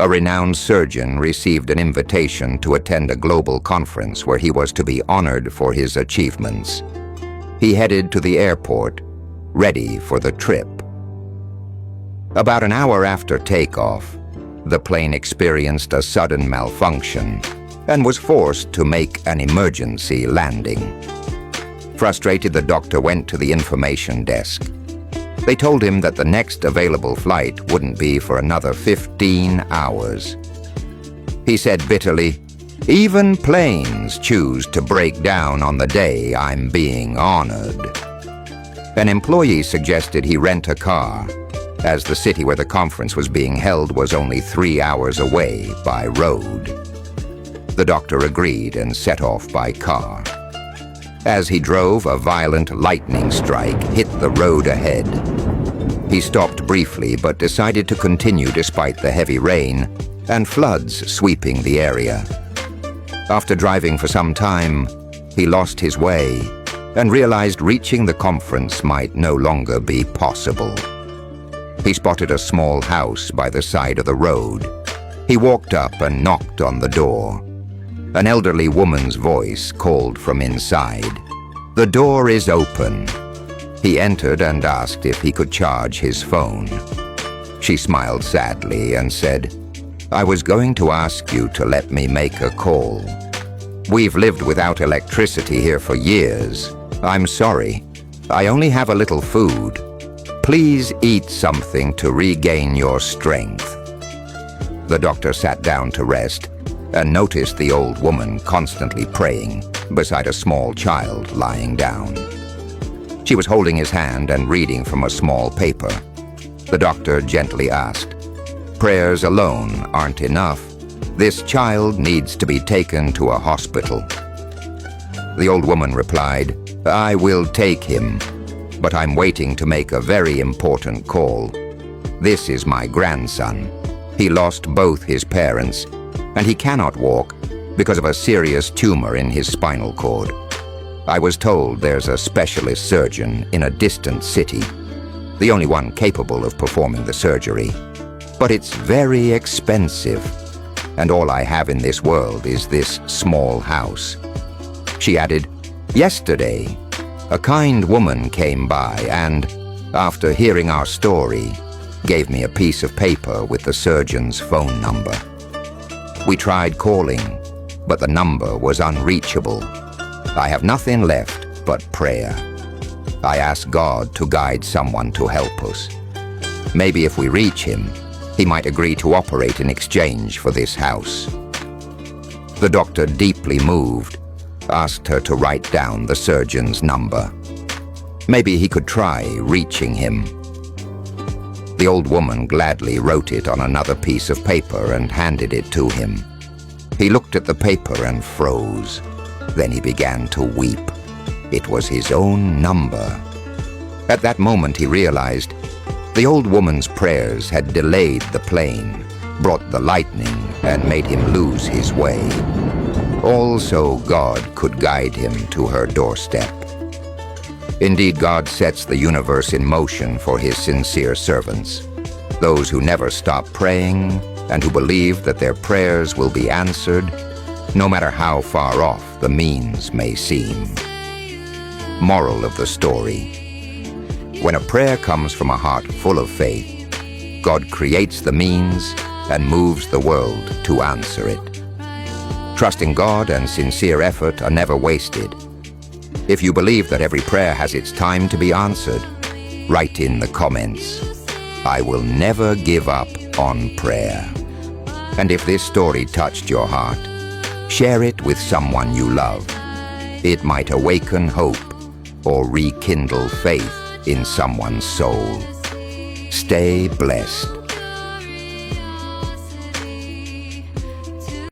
A renowned surgeon received an invitation to attend a global conference where he was to be honored for his achievements. He headed to the airport, ready for the trip. About an hour after takeoff, the plane experienced a sudden malfunction and was forced to make an emergency landing. Frustrated, the doctor went to the information desk. They told him that the next available flight wouldn't be for another 15 hours. He said bitterly, "Even planes choose to break down on the day I'm being honored." An employee suggested he rent a car, as the city where the conference was being held was only 3 hours away by road. The doctor agreed and set off by car. As he drove, a violent lightning strike hit the road ahead. He stopped briefly but decided to continue despite the heavy rain and floods sweeping the area. After driving for some time, he lost his way and realized reaching the conference might no longer be possible. He spotted a small house by the side of the road. He walked up and knocked on the door. An elderly woman's voice called from inside. "The door is open." He entered and asked if he could charge his phone. She smiled sadly and said, "I was going to ask you to let me make a call. We've lived without electricity here for years. I'm sorry. I only have a little food. Please eat something to regain your strength." The doctor sat down to rest and noticed the old woman constantly praying beside a small child lying down. She was holding his hand and reading from a small paper. The doctor gently asked, "Prayers alone aren't enough. This child needs to be taken to a hospital." The old woman replied, "I will take him, but I'm waiting to make a very important call. This is my grandson. He lost both his parents, and he cannot walk because of a serious tumor in his spinal cord. I was told there's a specialist surgeon in a distant city, the only one capable of performing the surgery. But it's very expensive, and all I have in this world is this small house." She added, "Yesterday, a kind woman came by and, after hearing our story, gave me a piece of paper with the surgeon's phone number. We tried calling, but the number was unreachable. I have nothing left but prayer. I ask God to guide someone to help us. Maybe if we reach him, he might agree to operate in exchange for this house." The doctor, deeply moved, asked her to write down the surgeon's number. Maybe he could try reaching him. The old woman gladly wrote it on another piece of paper and handed it to him. He looked at the paper and froze. Then he began to weep. It was his own number. At that moment he realized the old woman's prayers had delayed the plane, brought the lightning, and made him lose his way. Also, God could guide him to her doorstep. Indeed, God sets the universe in motion for his sincere servants, those who never stop praying and who believe that their prayers will be answered, no matter how far off the means may seem. Moral of the story: when a prayer comes from a heart full of faith, God creates the means and moves the world to answer it. Trust in God and sincere effort are never wasted. If you believe that every prayer has its time to be answered, write in the comments, "I will never give up on prayer." And if this story touched your heart, share it with someone you love. It might awaken hope or rekindle faith in someone's soul. Stay blessed.